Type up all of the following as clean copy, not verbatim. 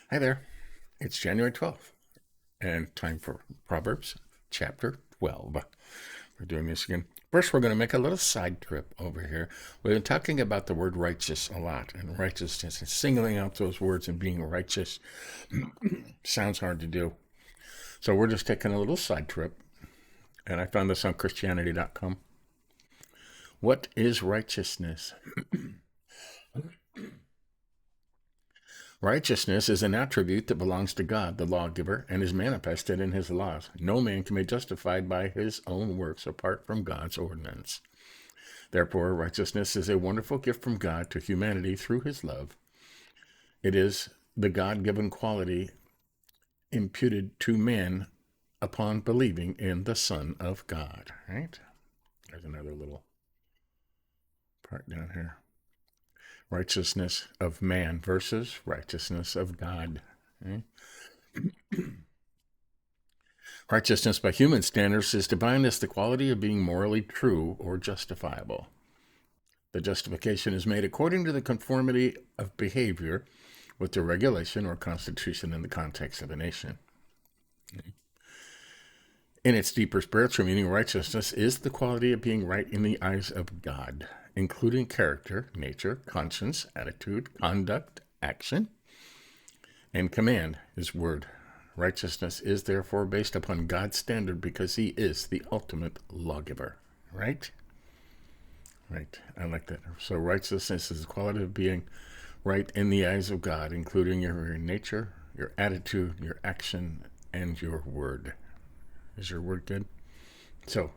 Hi there. It's January 12th and time for Proverbs chapter 12. We're doing this again. First, we're going to make a little side trip over here. We've been talking about the word righteous a lot, and righteousness and singling out those words and being righteous sounds hard to do. So we're just taking a little side trip, and I found this on Christianity.com. What is righteousness? Righteousness is an attribute that belongs to God, the lawgiver, and is manifested in his laws. No man can be justified by his own works apart from God's ordinance. Therefore, righteousness is a wonderful gift from God to humanity through his love. It is the God-given quality imputed to man upon believing in the Son of God. Right? There's another little part down here. Righteousness of man versus righteousness of God. Okay? Righteousness by human standards is defined as the quality of being morally true or justifiable. The justification is made according to the conformity of behavior with the regulation or constitution in the context of a nation. In its deeper spiritual meaning, righteousness is the quality of being right in the eyes of God, including character, nature, conscience, attitude, conduct, action, and command, his word. Righteousness is therefore based upon God's standard because he is the ultimate lawgiver. Right? Right. I like that. So righteousness is the quality of being right in the eyes of God, including your nature, your attitude, your action, and your word. Is your word good? So,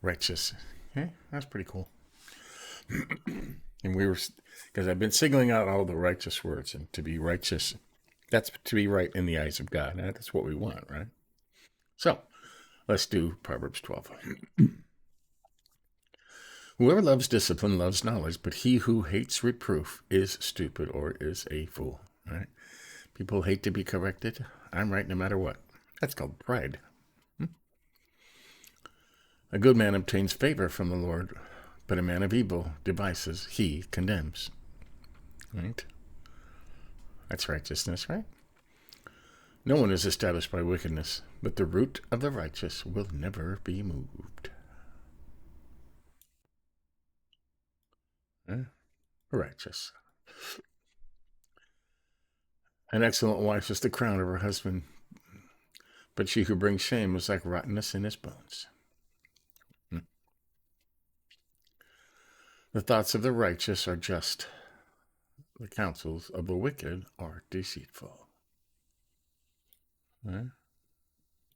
righteous. Okay, that's pretty cool. And because I've been singling out all the righteous words, and to be righteous, that's to be right in the eyes of God. That's what we want, right? So, let's do Proverbs 12. Whoever loves discipline loves knowledge, but he who hates reproof is stupid or is a fool. Right? People hate to be corrected. I'm right no matter what. That's called pride. A good man obtains favor from the Lord, but a man of evil devices he condemns. Right? That's righteousness, right? No one is established by wickedness, but the root of the righteous will never be moved. Righteous. An excellent wife is the crown of her husband, but she who brings shame is like rottenness in his bones. The thoughts of the righteous are just. The counsels of the wicked are deceitful.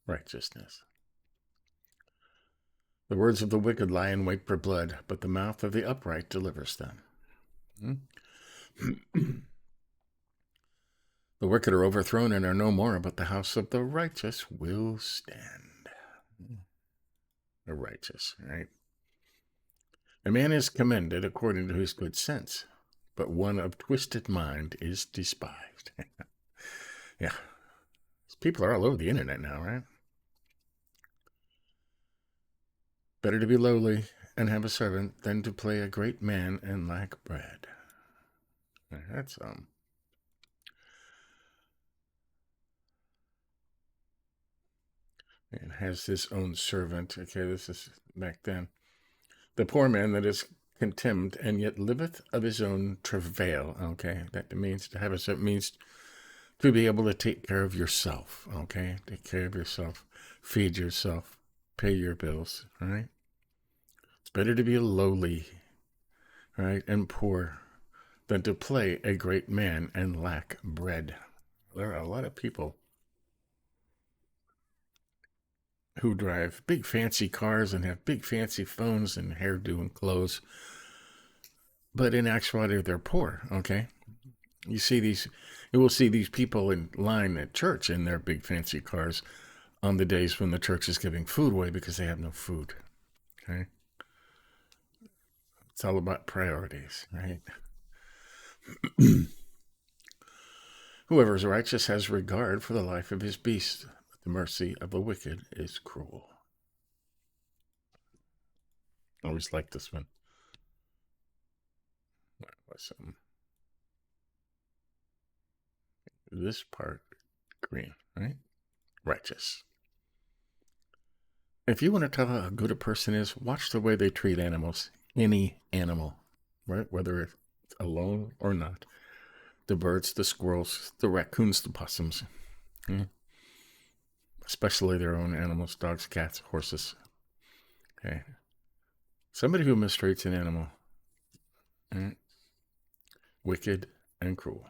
Righteousness. The words of the wicked lie in wait for blood, but the mouth of the upright delivers them. The wicked are overthrown and are no more, but the house of the righteous will stand. The righteous, right? A man is commended according to his good sense, but one of twisted mind is despised. Yeah. People are all over the internet now, right? Better to be lowly and have a servant than to play a great man and lack bread. That's and has his own servant. Okay, this is back then. The poor man that is contemned and yet liveth of his own travail. Okay, that means to have a servant means to be able to take care of yourself. Okay, take care of yourself, feed yourself, pay your bills. All right. It's better to be lowly, right, and poor than to play a great man and lack bread. There are a lot of people who drive big fancy cars and have big fancy phones and hairdo and clothes, but in actuality they're poor. Okay, you will see these people in line at church in their big fancy cars on the days when the church is giving food away because they have no food. Okay, it's all about priorities, right? Whoever is righteous has regard for the life of his beast, but the mercy of the wicked is cruel. I always like this one. What was This part, green, right? Righteous. If you want to tell how good a person is, watch the way they treat animals. Any animal, right? Whether it's alone or not. The birds, the squirrels, the raccoons, the possums. Especially their own animals, dogs, cats, horses. Okay. Somebody who mistreats an animal, right? Wicked and cruel.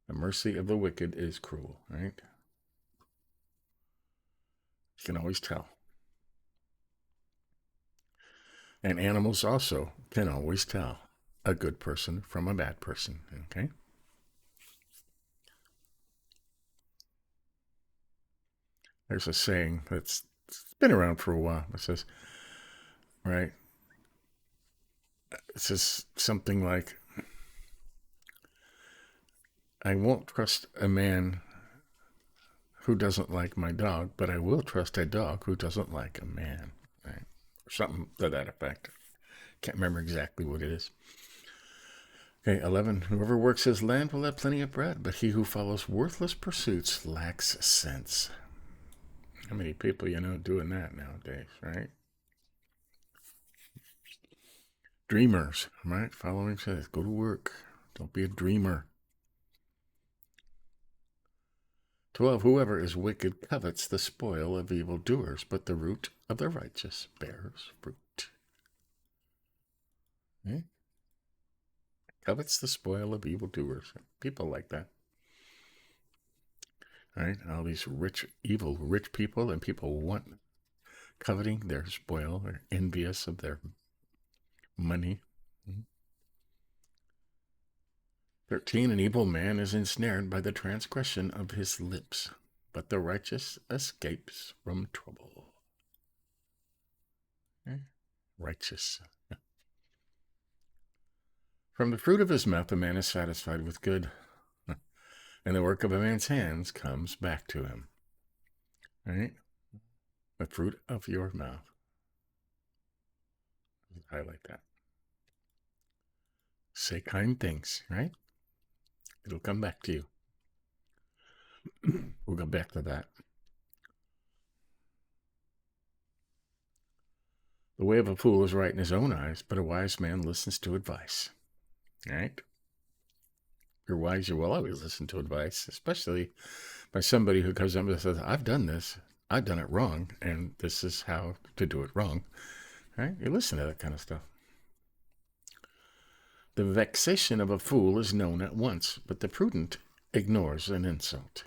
The mercy of the wicked is cruel, right? You can always tell. And animals also can always tell a good person from a bad person, okay? There's a saying that's been around for a while. It says, right? It says something like, I won't trust a man who doesn't like my dog, but I will trust a dog who doesn't like a man, right? Or something to that effect. Can't remember exactly what it is. Okay, 11. Whoever works his land will have plenty of bread, but he who follows worthless pursuits lacks sense. How many people you know doing that nowadays, right? Dreamers, right? Following says, go to work. Don't be a dreamer. 12. Whoever is wicked covets the spoil of evildoers, but the root of the righteous bears fruit. Okay? Covets the spoil of evildoers. People like that. Right? All these rich people, and people want coveting their spoil or envious of their money. 13. An evil man is ensnared by the transgression of his lips, but the righteous escapes from trouble. Okay? Righteous. From the fruit of his mouth a man is satisfied with good, and the work of a man's hands comes back to him. Right? The fruit of your mouth. Highlight that. Say kind things, right? It'll come back to you. We'll go back to that. The way of a fool is right in his own eyes, but a wise man listens to advice. Right? If you're wise, you will always listen to advice, especially by somebody who comes up and says, I've done this, I've done it wrong, and this is how to do it wrong. Right? You listen to that kind of stuff. The vexation of a fool is known at once, but the prudent ignores an insult.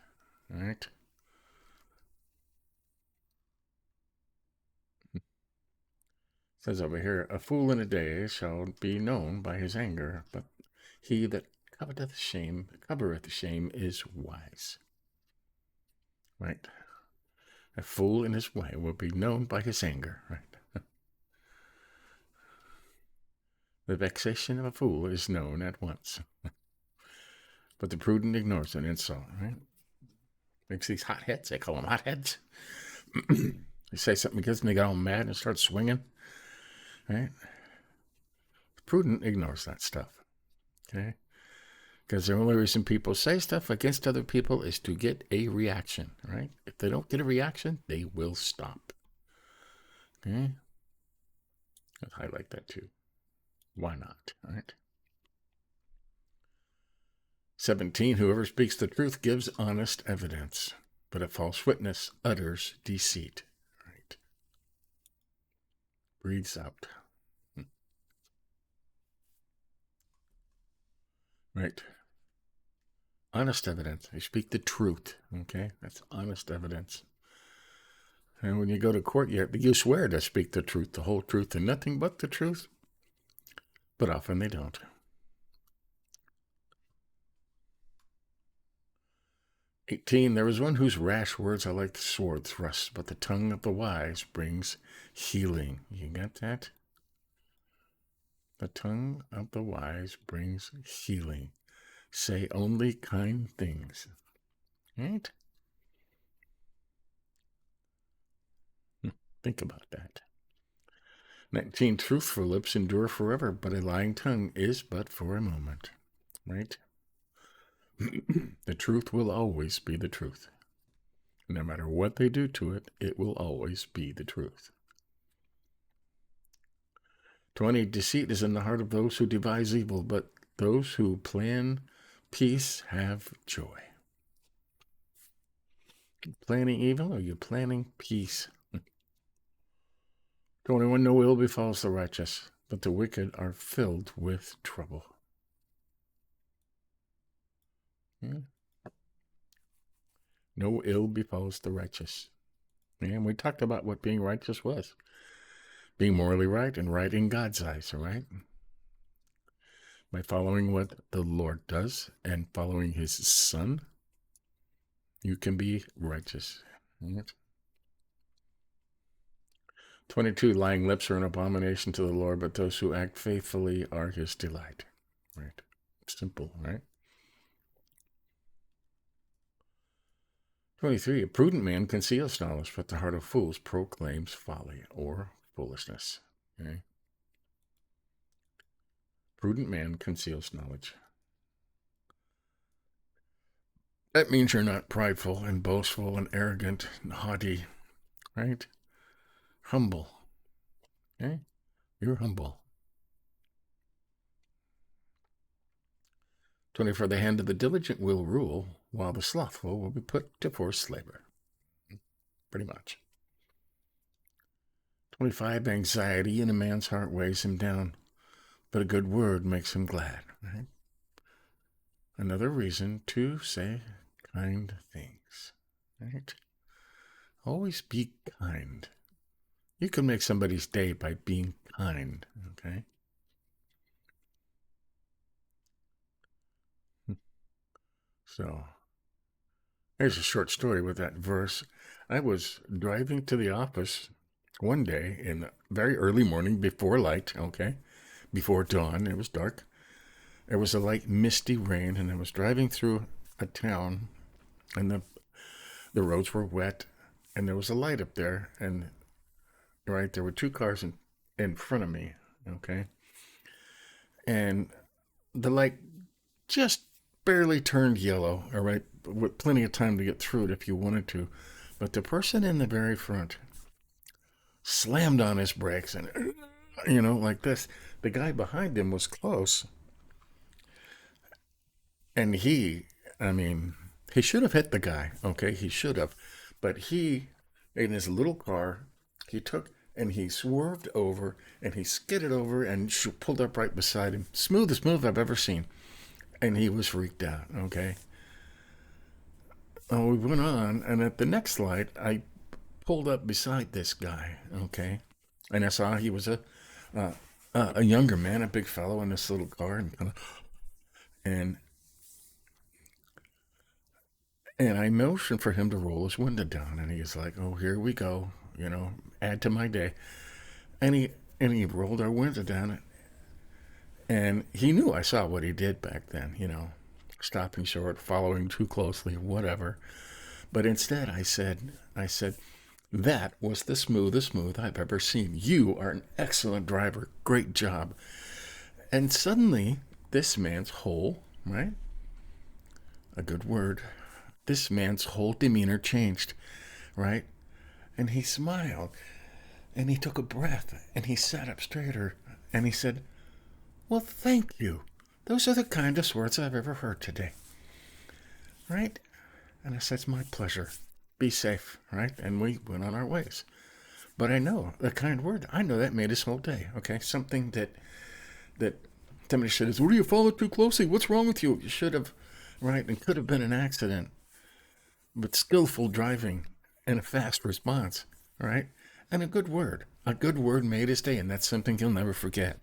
Right? It says over here, a fool in a day shall be known by his anger, but he that covereth shame is wise. Right? A fool in his way will be known by his anger. Right? The vexation of a fool is known at once, but the prudent ignores an insult. Right? Makes these hotheads, they call them hotheads. They say something against them, they get all mad and start swinging. Right? The prudent ignores that stuff. Okay? Because the only reason people say stuff against other people is to get a reaction. Right? If they don't get a reaction, they will stop. Okay? Let's highlight that too. Why not? Right? 17. Whoever speaks the truth gives honest evidence, but a false witness utters deceit. Right? Breathes out. Right? Honest evidence. You speak the truth. Okay? That's honest evidence. And when you go to court, you swear to speak the truth, the whole truth, and nothing but the truth. But often they don't. 18. There is one whose rash words are like sword thrusts, but the tongue of the wise brings healing. You got that? The tongue of the wise brings healing. Say only kind things. Right? Think about that. 19. Truthful lips endure forever, but a lying tongue is but for a moment. Right? The truth will always be the truth. No matter what they do to it, it will always be the truth. 20, deceit is in the heart of those who devise evil, but those who plan peace have joy. Planning evil, or you're planning peace? 21, no ill befalls the righteous, but the wicked are filled with trouble. No ill befalls the righteous. And we talked about what being righteous was. Being morally right and right in God's eyes, all right? By following what the Lord does and following his Son, you can be righteous. Right? 22, lying lips are an abomination to the Lord, but those who act faithfully are his delight. Right? Simple, right? 23, a prudent man conceals knowledge, but the heart of fools proclaims folly or foolishness. Okay? Prudent man conceals knowledge. That means you're not prideful and boastful and arrogant and haughty, right? Humble. Okay? You're humble. 24, the hand of the diligent will rule, while the slothful will be put to forced labor. Pretty much. 25, anxiety in a man's heart weighs him down, but a good word makes him glad. Right? Another reason to say kind things. Right? Always be kind. You can make somebody's day by being kind. Okay? So, here's a short story with that verse. I was driving to the office one day in the very early morning before light, okay? Before dawn, it was dark. There was a light misty rain, and I was driving through a town, and the roads were wet, and there was a light up there, and right, there were two cars in front of me, okay? And the light just barely turned yellow, all right, with plenty of time to get through it if you wanted to. But the person in the very front slammed on his brakes and, like this. The guy behind him was close. And he should have hit the guy, okay? He should have. But he, in his little car, he took and he swerved over and he skidded over and pulled up right beside him. Smoothest move I've ever seen. And he was freaked out, okay? We went on, and at the next light, I pulled up beside this guy, okay? And I saw he was a younger man, a big fellow in this little car, and I motioned for him to roll his window down, and he's like, "Oh, here we go, add to my day." And he rolled our window down, and he knew I saw what he did back then, stopping short, following too closely, whatever. But instead, I said, that was the smoothest move I've ever seen. You are an excellent driver. Great job. And suddenly, this man's whole, right? A good word. This man's whole demeanor changed, right? And he smiled, and he took a breath, and he sat up straighter, and he said, "Well, thank you. Those are the kindest words I've ever heard today." Right? And I said, "It's my pleasure. Be safe," right? And we went on our ways. But I know the kind word, I know that made his whole day, okay? Something that somebody said is, "What do you follow too closely? What's wrong with you?" You should have, right? It could have been an accident. But skillful driving and a fast response, right? And a good word. A good word made his day, and that's something he'll never forget.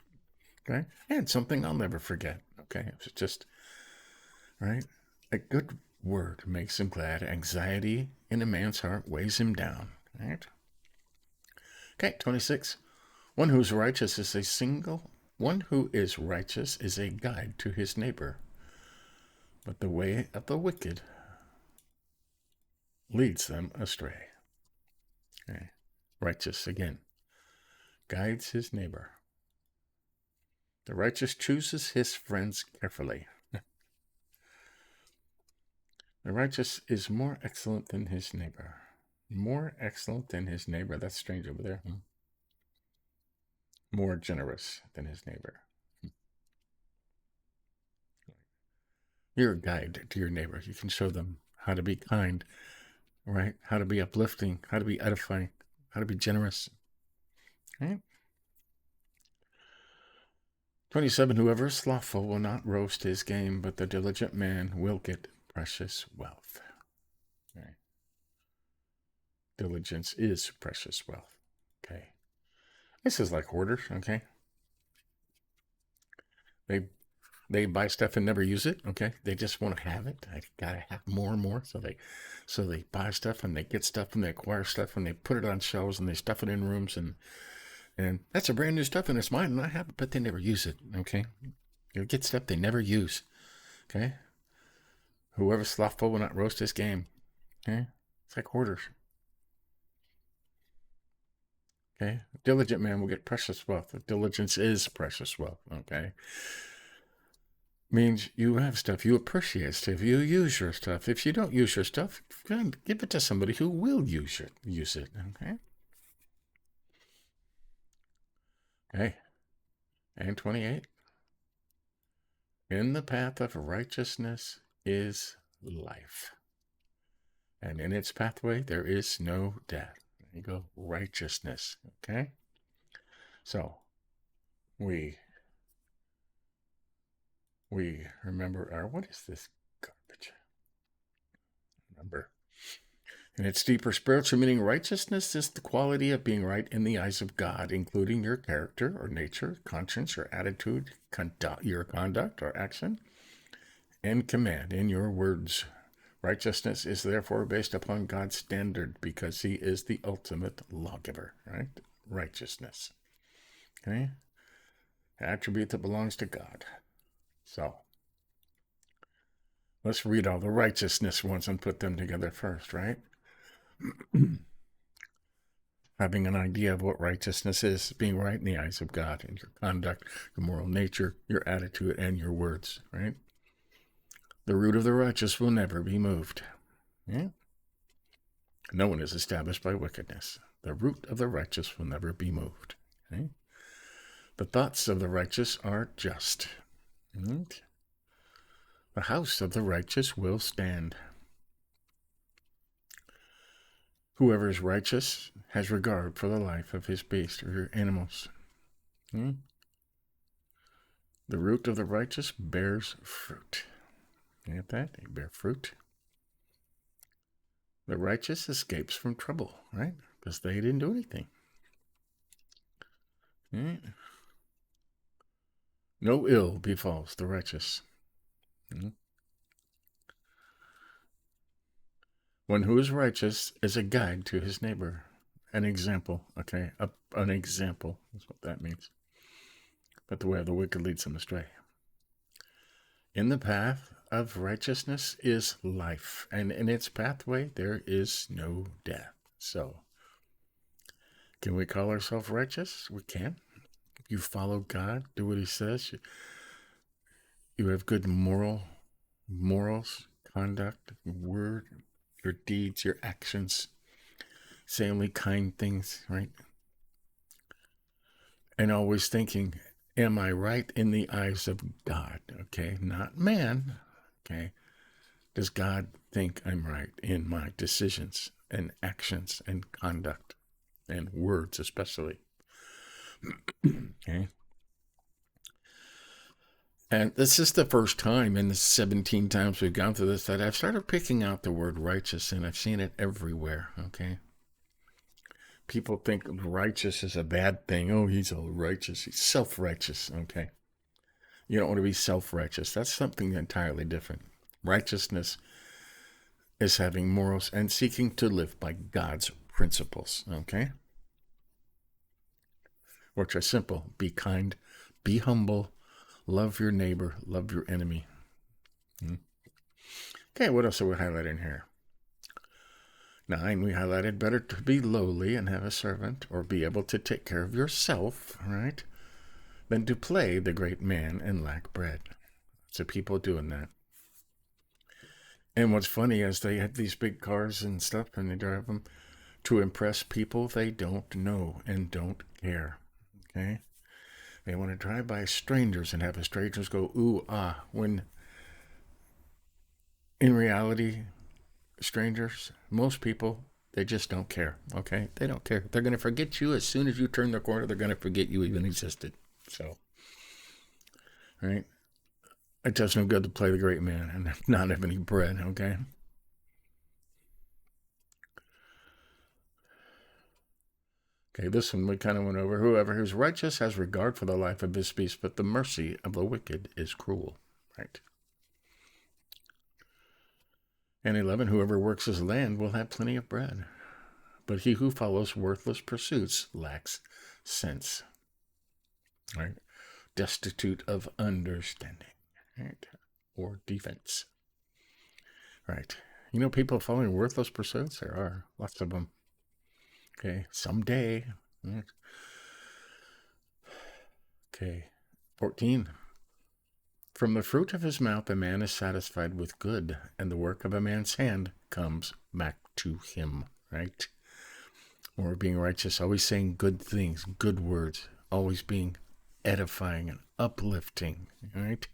Okay? And something I'll never forget. Okay? It's just, right? A good word makes him glad. Anxiety in a man's heart weighs him down. Right? Okay, 26. One who is righteous is a guide to his neighbor. But the way of the wicked leads them astray. Okay. Righteous, again, guides his neighbor. The righteous chooses his friends carefully. The righteous is more excellent than his neighbor. More excellent than his neighbor. That's strange over there. More generous than his neighbor. You're a guide to your neighbor. You can show them how to be kind, right? How to be uplifting, how to be edifying, how to be generous. Right? 27, whoever is slothful will not roast his game, but the diligent man will get precious wealth. Right? Diligence is precious wealth. Okay. This is like hoarders, okay? They buy stuff and never use it, okay? They just want to have it. I gotta have more and more. So they buy stuff and they get stuff and they acquire stuff and they put it on shelves and they stuff it in rooms and that's a brand new stuff and it's mine and I have it, but they never use it, okay? You get stuff they never use, okay? Whoever's slothful will not roast his game, okay? It's like hoarders. Okay, a diligent man will get precious wealth. Diligence is precious wealth, okay? Means you have stuff, you appreciate stuff, you use your stuff. If you don't use your stuff, give it to somebody who will use it, okay? Okay, and 28. In the path of righteousness is life, and in its pathway there is no death. There you go, righteousness, okay? So, we remember what is this garbage? Remember. In its deeper spiritual meaning, righteousness is the quality of being right in the eyes of God, including your character or nature, conscience or attitude, your conduct or action, and command in your words. Righteousness is therefore based upon God's standard because he is the ultimate lawgiver, right? Righteousness. Okay? Attribute that belongs to God. So, let's read all the righteousness ones and put them together first, right? Having an idea of what righteousness is, being right in the eyes of God in your conduct, your moral nature, your attitude, and your words, right? The root of the righteous will never be moved. Yeah? No one is established by wickedness. The root of the righteous will never be moved. Okay? The thoughts of the righteous are just. Right? The house of the righteous will stand. Whoever is righteous has regard for the life of his beast or your animals. The root of the righteous bears fruit. You get that? They bear fruit. The righteous escapes from trouble, right? Because they didn't do anything. Right? No ill befalls the righteous. One who is righteous is a guide to his neighbor. An example, okay? An example is what that means. But the way of the wicked leads them astray. In the path of righteousness is life, and in its pathway there is no death. So, can we call ourselves righteous? We can. You follow God, do what he says. You have good morals, conduct, word, your deeds, your actions. Say only kind things, right? And always thinking, am I right in the eyes of God? Okay, not man. Okay, does God think I'm right in my decisions and actions and conduct and words especially? Okay. And this is the first time in the 17 times we've gone through this that I've started picking out the word righteous, and I've seen it everywhere, okay? People think righteous is a bad thing. Oh, he's all righteous. He's self-righteous, okay? You don't want to be self-righteous. That's something entirely different. Righteousness is having morals and seeking to live by God's principles, okay? Which are simple. Be kind, be humble, love your neighbor, love your enemy. Okay, what else are we highlighting here? 9, we highlighted better to be lowly and have a servant or be able to take care of yourself, right, than to play the great man and lack bread. So people doing that. And what's funny is they have these big cars and stuff, and they drive them to impress people they don't know and don't care. Okay? They want to drive by strangers and have the strangers go, ooh, ah, when in reality, strangers, most people, they just don't care. Okay? They don't care. They're going to forget you as soon as you turn the corner. They're going to forget you even existed. So, right? It does no good to play the great man and not have any bread. Okay? Okay, this one we kind of went over. Whoever who's righteous has regard for the life of his beast, but the mercy of the wicked is cruel. Right? And 11, whoever works his land will have plenty of bread, but he who follows worthless pursuits lacks sense. Right? Destitute of understanding. Right? Or defense. Right? You know, people following worthless pursuits? There are lots of them. Okay, someday. Right? Okay, 14. From the fruit of his mouth a man is satisfied with good, and the work of a man's hand comes back to him. Right? Or being righteous, always saying good things, good words, always being edifying and uplifting, right?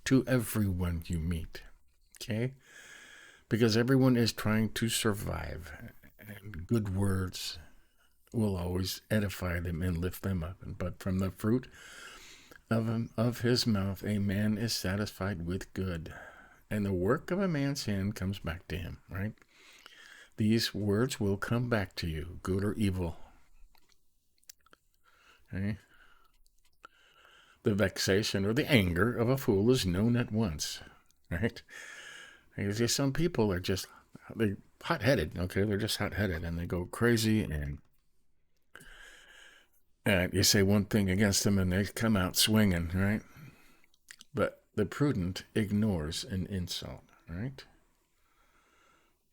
To everyone you meet. Okay? Because everyone is trying to survive, and good words will always edify them and lift them up. But from the fruit of his mouth a man is satisfied with good, and the work of a man's hand comes back to him. Right? These words will come back to you, good or evil. Okay? The vexation or the anger of a fool is known at once. Right? Because some people are just, they're hot-headed. Okay? They're just hot-headed, and they go crazy, and you say one thing against them, and they come out swinging. Right? But the prudent ignores an insult. Right?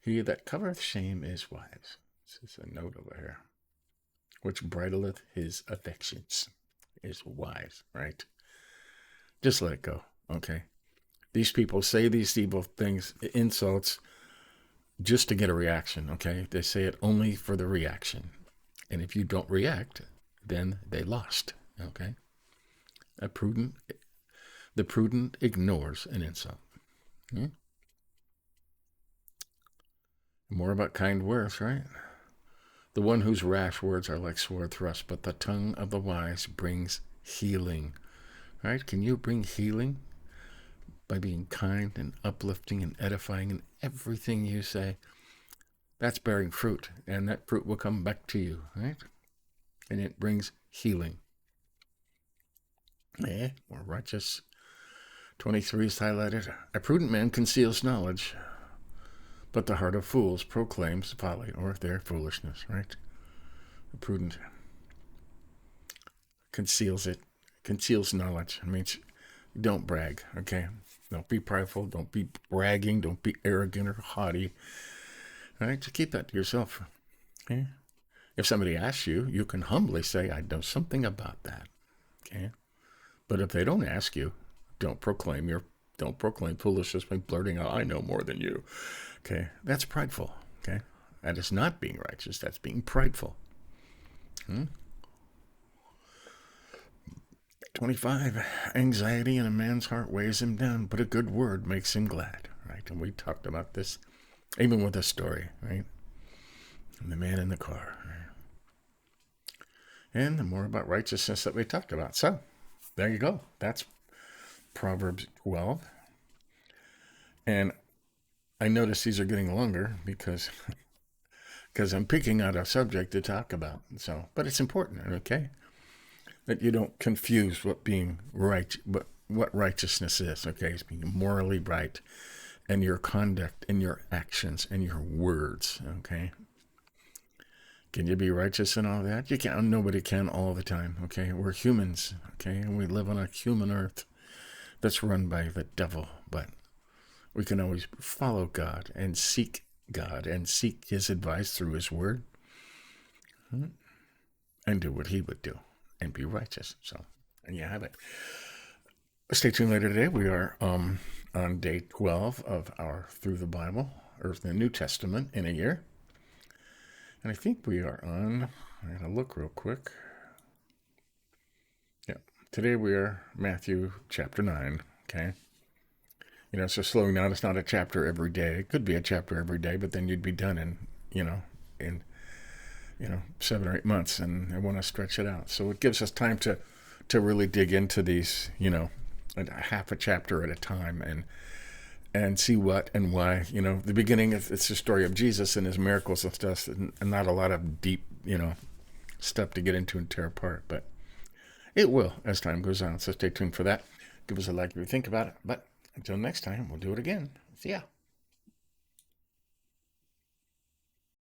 He that covereth shame is wise. This is a note over here. Which bridleth his affections is wise, right? Just let it go, okay? These people say these evil things, insults, just to get a reaction, okay? They say it only for the reaction. And if you don't react, then they lost, okay? The prudent ignores an insult. Okay? More about kind words, right? The one whose rash words are like sword thrusts, but the tongue of the wise brings healing. Right? Can you bring healing by being kind and uplifting and edifying in everything you say? That's bearing fruit, and that fruit will come back to you, right? And it brings healing. More righteous. 23 is highlighted. A prudent man conceals knowledge, but the heart of fools proclaims folly or their foolishness, right? The prudent conceals it, conceals knowledge. It means don't brag, okay? Don't be prideful, don't be bragging, don't be arrogant or haughty, right? Just keep that to yourself, okay? If somebody asks you, you can humbly say, I know something about that, okay? But if they don't ask you, don't proclaim foolishness by blurting out, I know more than you. Okay, that's prideful. Okay, that is not being righteous. That's being prideful. 25, anxiety in a man's heart weighs him down, but a good word makes him glad. Right, and we talked about this, even with a story. Right, and the man in the car. Right? And the more about righteousness that we talked about. So, there you go. That's Proverbs 12. And I notice these are getting longer because I'm picking out a subject to talk about. So, but it's important, okay, that you don't confuse what being right, what righteousness is. Okay, it's being morally right, and your conduct, and your actions, and your words. Okay, can you be righteous in all that? You can't. Nobody can all the time. Okay, we're humans. Okay, and we live on a human earth that's run by the devil, but we can always follow God and seek his advice through his word, and do what he would do and be righteous. So, and you have it. Stay tuned later today. We are on day 12 of our Through the Bible, or the New Testament in a year. And I think we are on, I'm going to look real quick. Yeah, today we are Matthew chapter 9, okay? So slowing down, it's not a chapter every day. It could be a chapter every day, but then you'd be done in 7 or 8 months, and I want to stretch it out. So it gives us time to really dig into these, a half a chapter at a time, and see what and why. The beginning, it's the story of Jesus and his miracles and stuff, and not a lot of deep, stuff to get into and tear apart. But it will as time goes on. So stay tuned for that. Give us a like if you think about it. But until next time, we'll do it again. See ya.